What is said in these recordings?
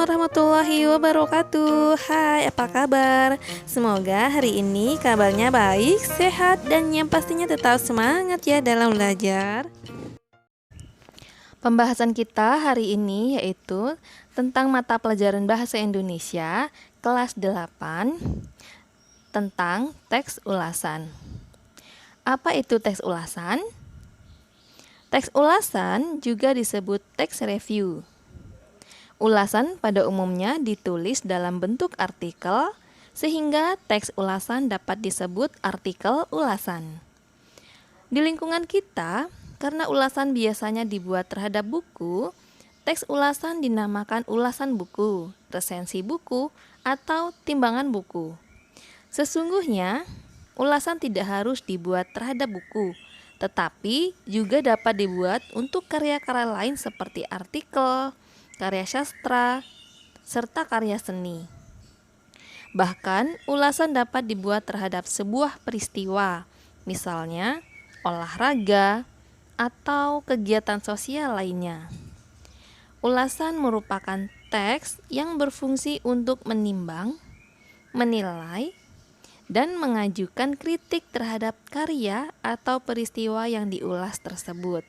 warahmatullahi wabarakatuh. Hai, apa kabar? Semoga hari ini kabarnya baik, sehat, dan yang pastinya tetap semangat ya dalam belajar. Pembahasan kita hari ini yaitu tentang mata pelajaran Bahasa Indonesia kelas 8 tentang teks ulasan. Apa itu teks ulasan? Teks ulasan juga disebut teks review. Ulasan pada umumnya ditulis dalam bentuk artikel, sehingga teks ulasan dapat disebut artikel ulasan. Di lingkungan kita, karena ulasan biasanya dibuat terhadap buku, teks ulasan dinamakan ulasan buku, resensi buku, atau timbangan buku. Sesungguhnya, ulasan tidak harus dibuat terhadap buku, tetapi juga dapat dibuat untuk karya-karya lain seperti artikel, karya sastra, serta karya seni. Bahkan, ulasan dapat dibuat terhadap sebuah peristiwa, misalnya olahraga atau kegiatan sosial lainnya. Ulasan merupakan teks yang berfungsi untuk menimbang, menilai, dan mengajukan kritik terhadap karya atau peristiwa yang diulas tersebut.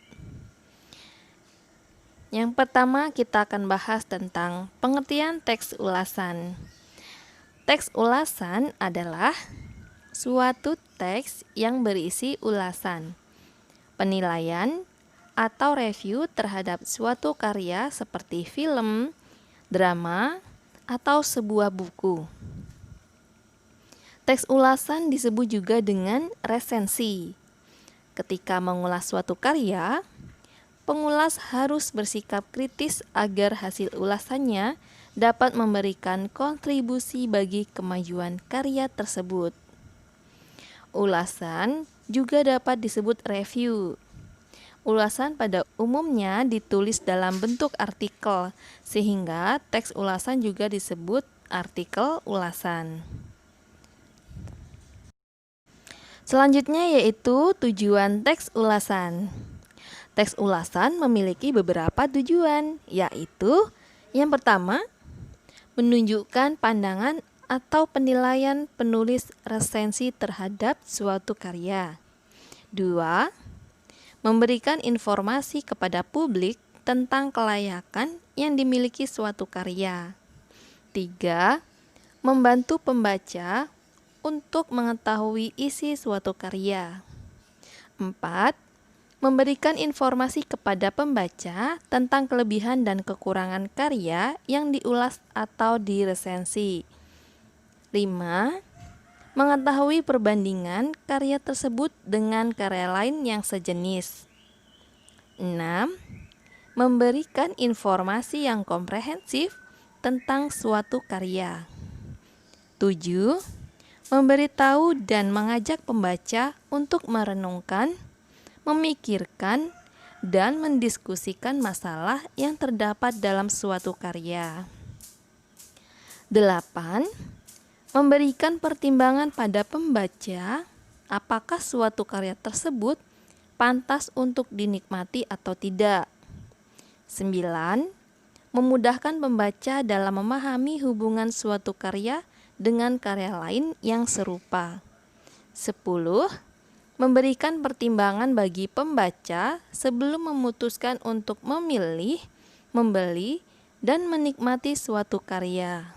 Yang pertama, kita akan bahas tentang pengertian teks ulasan. Teks ulasan adalah suatu teks yang berisi ulasan, penilaian, atau review terhadap suatu karya seperti film, drama, atau sebuah buku. Teks ulasan disebut juga dengan resensi. Ketika mengulas suatu karya, pengulas harus bersikap kritis agar hasil ulasannya dapat memberikan kontribusi bagi kemajuan karya tersebut. Ulasan juga dapat disebut review. Ulasan pada umumnya ditulis dalam bentuk artikel, sehingga teks ulasan juga disebut artikel ulasan. Selanjutnya yaitu tujuan teks ulasan. Teks ulasan memiliki beberapa tujuan, yaitu yang pertama, menunjukkan pandangan atau penilaian penulis resensi terhadap suatu karya. 2. Memberikan informasi kepada publik tentang kelayakan yang dimiliki suatu karya. 3. Membantu pembaca untuk mengetahui isi suatu karya. 4. Memberikan informasi kepada pembaca tentang kelebihan dan kekurangan karya yang diulas atau diresensi. 5. Mengetahui perbandingan karya tersebut dengan karya lain yang sejenis. 6. Memberikan informasi yang komprehensif tentang suatu karya. 7. Memberitahu dan mengajak pembaca untuk merenungkan, memikirkan, dan mendiskusikan masalah yang terdapat dalam suatu karya. 8. Memberikan pertimbangan pada pembaca apakah suatu karya tersebut pantas untuk dinikmati atau tidak. 9. Memudahkan pembaca dalam memahami hubungan suatu karya dengan karya lain yang serupa. 10. Memberikan pertimbangan bagi pembaca sebelum memutuskan untuk memilih, membeli, dan menikmati suatu karya.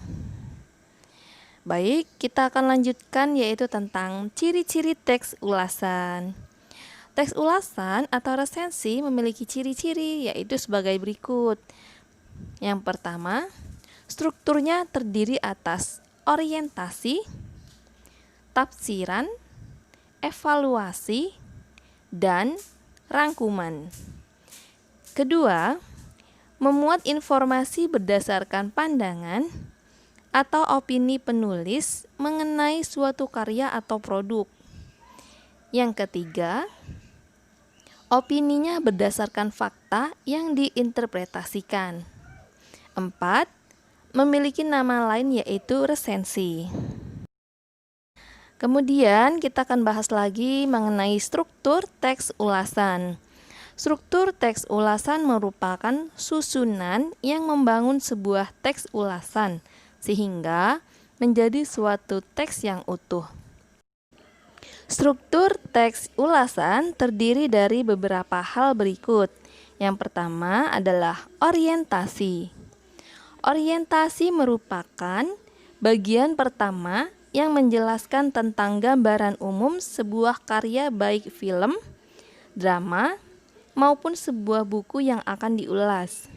Baik, kita akan lanjutkan yaitu tentang ciri-ciri teks ulasan. Teks ulasan atau resensi memiliki ciri-ciri yaitu sebagai berikut. Yang pertama, strukturnya terdiri atas orientasi, tafsiran, evaluasi, dan rangkuman. Kedua, memuat informasi berdasarkan pandangan atau opini penulis mengenai suatu karya atau produk. Yang ketiga, opininya berdasarkan fakta yang diinterpretasikan. 4. Memiliki nama lain yaitu resensi. Kemudian kita akan bahas lagi mengenai struktur teks ulasan. Struktur teks ulasan merupakan susunan yang membangun sebuah teks ulasan sehingga menjadi suatu teks yang utuh. Struktur teks ulasan terdiri dari beberapa hal berikut. Yang pertama adalah orientasi. Orientasi merupakan bagian pertama yang menjelaskan tentang gambaran umum sebuah karya baik film, drama, maupun sebuah buku yang akan diulas.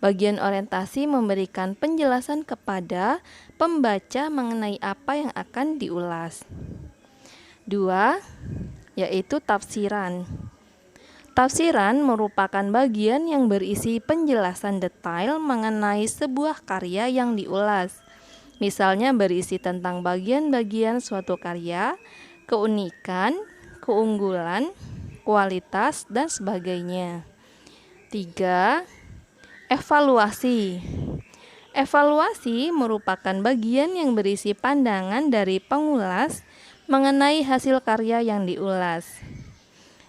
Bagian orientasi memberikan penjelasan kepada pembaca mengenai apa yang akan diulas. 2, yaitu tafsiran. Tafsiran merupakan bagian yang berisi penjelasan detail mengenai sebuah karya yang diulas. Misalnya berisi tentang bagian-bagian suatu karya, keunikan, keunggulan, kualitas, dan sebagainya. 3, evaluasi. Evaluasi merupakan bagian yang berisi pandangan dari pengulas mengenai hasil karya yang diulas.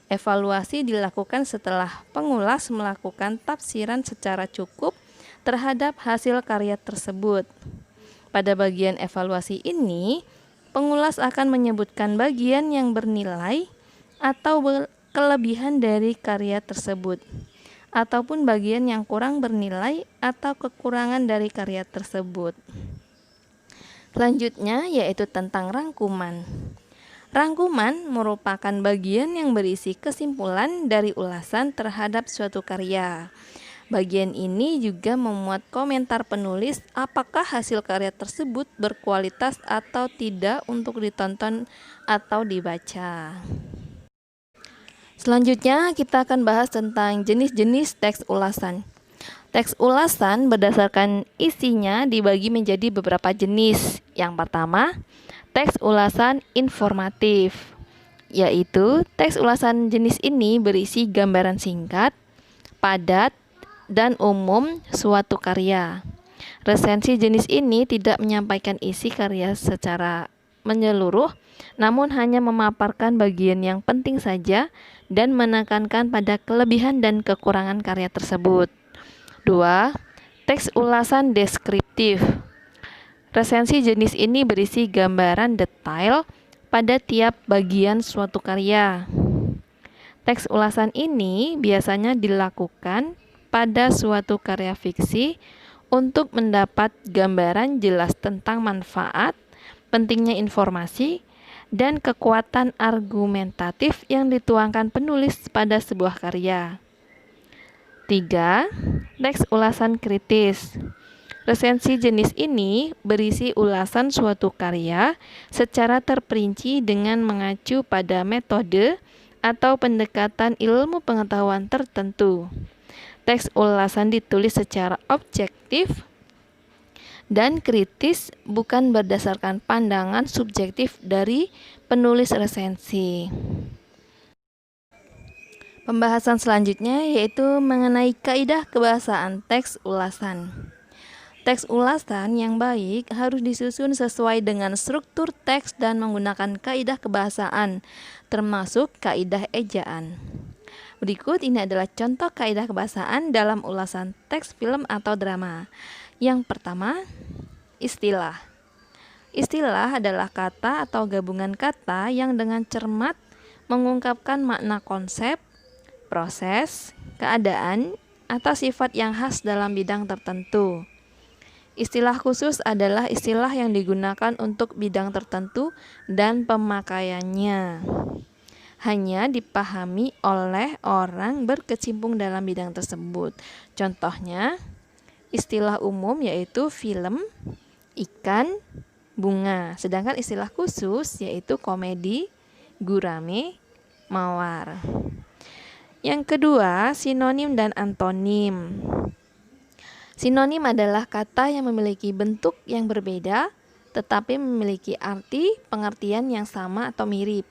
Evaluasi dilakukan setelah pengulas melakukan tafsiran secara cukup terhadap hasil karya tersebut. Pada bagian evaluasi ini, pengulas akan menyebutkan bagian yang bernilai atau kelebihan dari karya tersebut, ataupun bagian yang kurang bernilai atau kekurangan dari karya tersebut. Selanjutnya yaitu tentang rangkuman. Rangkuman merupakan bagian yang berisi kesimpulan dari ulasan terhadap suatu karya. Bagian ini juga memuat komentar penulis apakah hasil karya tersebut berkualitas atau tidak untuk ditonton atau dibaca. Selanjutnya kita akan bahas tentang jenis-jenis teks ulasan. Teks ulasan berdasarkan isinya dibagi menjadi beberapa jenis. Yang pertama, teks ulasan informatif, yaitu teks ulasan jenis ini berisi gambaran singkat, padat, dan umum suatu karya. Resensi jenis ini tidak menyampaikan isi karya secara menyeluruh, namun hanya memaparkan bagian yang penting saja dan menekankan pada kelebihan dan kekurangan karya tersebut. 2. Teks ulasan deskriptif. Resensi jenis ini berisi gambaran detail pada tiap bagian suatu karya. Teks ulasan ini biasanya dilakukan pada suatu karya fiksi untuk mendapat gambaran jelas tentang manfaat, pentingnya informasi, dan kekuatan argumentatif yang dituangkan penulis pada sebuah karya. 3. Teks ulasan kritis. Resensi jenis ini berisi ulasan suatu karya secara terperinci dengan mengacu pada metode atau pendekatan ilmu pengetahuan tertentu. Teks ulasan ditulis secara objektif dan kritis, bukan berdasarkan pandangan subjektif dari penulis resensi. Pembahasan selanjutnya yaitu mengenai kaidah kebahasaan teks ulasan. Teks ulasan yang baik harus disusun sesuai dengan struktur teks dan menggunakan kaidah kebahasaan, termasuk kaidah ejaan. Berikut ini adalah contoh kaidah kebahasaan dalam ulasan teks film atau drama. Yang pertama, istilah. Istilah adalah kata atau gabungan kata yang dengan cermat mengungkapkan makna konsep, proses, keadaan, atau sifat yang khas dalam bidang tertentu. Istilah khusus adalah istilah yang digunakan untuk bidang tertentu dan pemakaiannya hanya dipahami oleh orang berkecimpung dalam bidang tersebut. Contohnya, istilah umum yaitu film, ikan, bunga. Sedangkan istilah khusus yaitu komedi, gurame, mawar. Yang kedua, sinonim dan antonim. Sinonim adalah kata yang memiliki bentuk yang berbeda, tetapi memiliki arti pengertian yang sama atau mirip.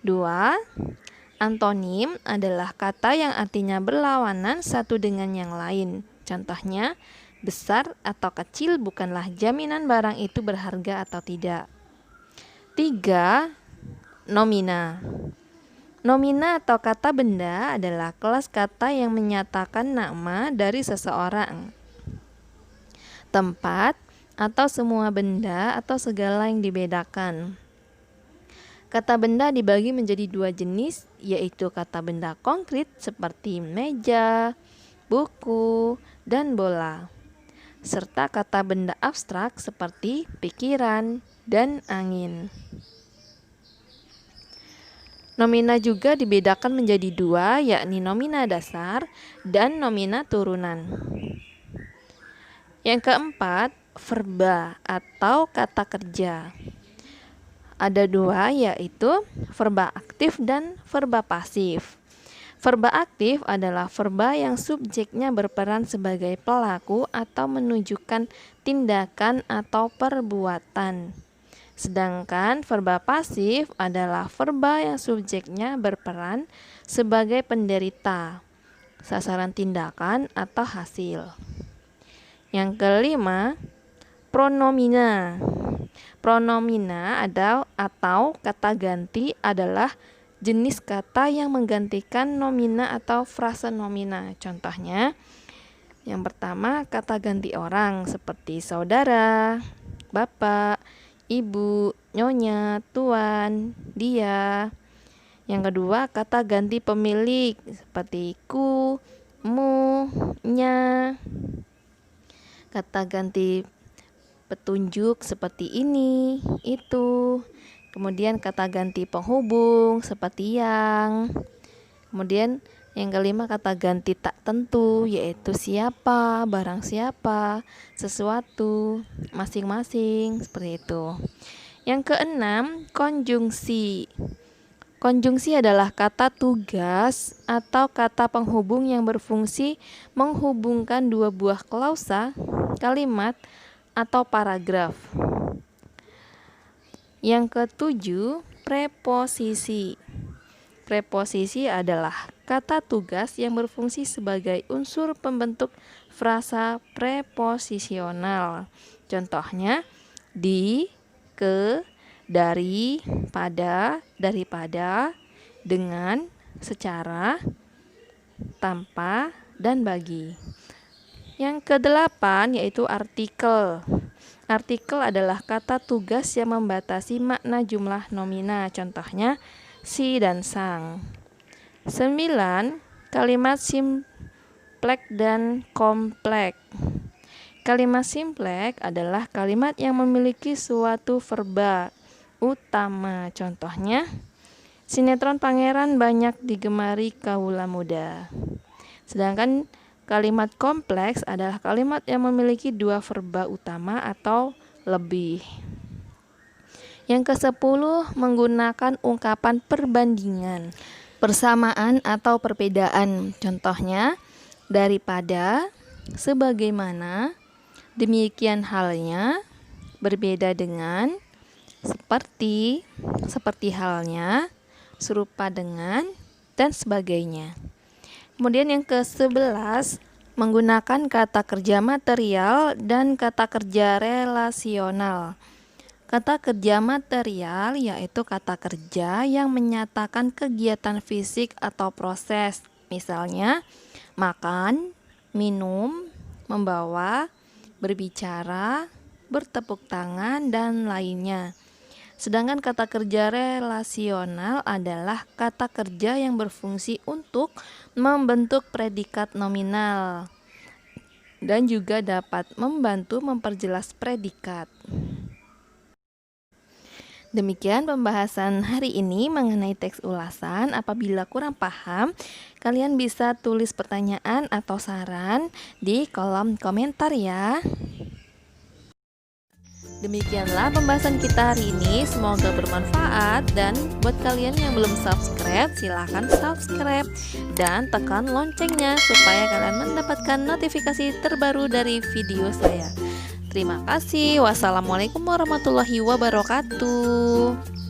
2. Antonim adalah kata yang artinya berlawanan satu dengan yang lain. Contohnya, besar atau kecil bukanlah jaminan barang itu berharga atau tidak. 3. Nomina. Nomina atau kata benda adalah kelas kata yang menyatakan nama dari seseorang, tempat, atau semua benda atau segala yang dibedakan. Kata benda dibagi menjadi dua jenis, yaitu kata benda konkret seperti meja, buku, dan bola, serta kata benda abstrak seperti pikiran dan angin. Nomina juga dibedakan menjadi dua, yakni nomina dasar dan nomina turunan. Yang keempat, verba atau kata kerja. Ada dua, yaitu verba aktif dan verba pasif. Verba aktif adalah verba yang subjeknya berperan sebagai pelaku atau menunjukkan tindakan atau perbuatan. Sedangkan verba pasif adalah verba yang subjeknya berperan sebagai penderita, sasaran tindakan atau hasil. Yang kelima, pronomina. Pronomina atau kata ganti adalah jenis kata yang menggantikan nomina atau frase nomina. Contohnya, yang pertama kata ganti orang seperti saudara, bapak, ibu, nyonya, tuan, dia. Yang kedua, kata ganti pemilik seperti ku, mu, nya. Kata ganti petunjuk seperti ini, itu. Kemudian kata ganti penghubung seperti yang. Kemudian yang kelima, kata ganti tak tentu, yaitu siapa, barang siapa, sesuatu, masing-masing, seperti itu. Yang keenam, konjungsi. Konjungsi adalah kata tugas atau kata penghubung yang berfungsi menghubungkan dua buah klausa, kalimat, atau paragraf. Yang ketujuh, preposisi. Preposisi adalah kata tugas yang berfungsi sebagai unsur pembentuk frasa preposisional. Contohnya, di, ke, dari, pada, daripada, dengan, secara, tanpa, dan bagi. Yang kedelapan yaitu artikel. Artikel adalah kata tugas yang membatasi makna jumlah nomina. Contohnya, si dan sang. 9. Kalimat simplek dan komplek. Kalimat simplek adalah kalimat yang memiliki suatu verba utama. Contohnya, sinetron Pangeran banyak digemari kaula muda. Sedangkan kalimat kompleks adalah kalimat yang memiliki dua verba utama atau lebih. Yang ke-10, menggunakan ungkapan perbandingan, persamaan atau perbedaan. Contohnya, daripada, sebagaimana, demikian halnya, berbeda dengan, seperti halnya, serupa dengan, dan sebagainya. Kemudian yang ke-11, menggunakan kata kerja material dan kata kerja relasional. Kata kerja material yaitu kata kerja yang menyatakan kegiatan fisik atau proses, misalnya makan, minum, membawa, berbicara, bertepuk tangan, dan lainnya. Sedangkan kata kerja relasional adalah kata kerja yang berfungsi untuk membentuk predikat nominal dan juga dapat membantu memperjelas predikat. Demikian pembahasan hari ini mengenai teks ulasan. Apabila kurang paham, kalian bisa tulis pertanyaan atau saran di kolom komentar ya. Demikianlah pembahasan kita hari ini, semoga bermanfaat. Dan buat kalian yang belum subscribe, silahkan subscribe dan tekan loncengnya supaya kalian mendapatkan notifikasi terbaru dari video saya. Terima kasih. Wassalamualaikum warahmatullahi wabarakatuh.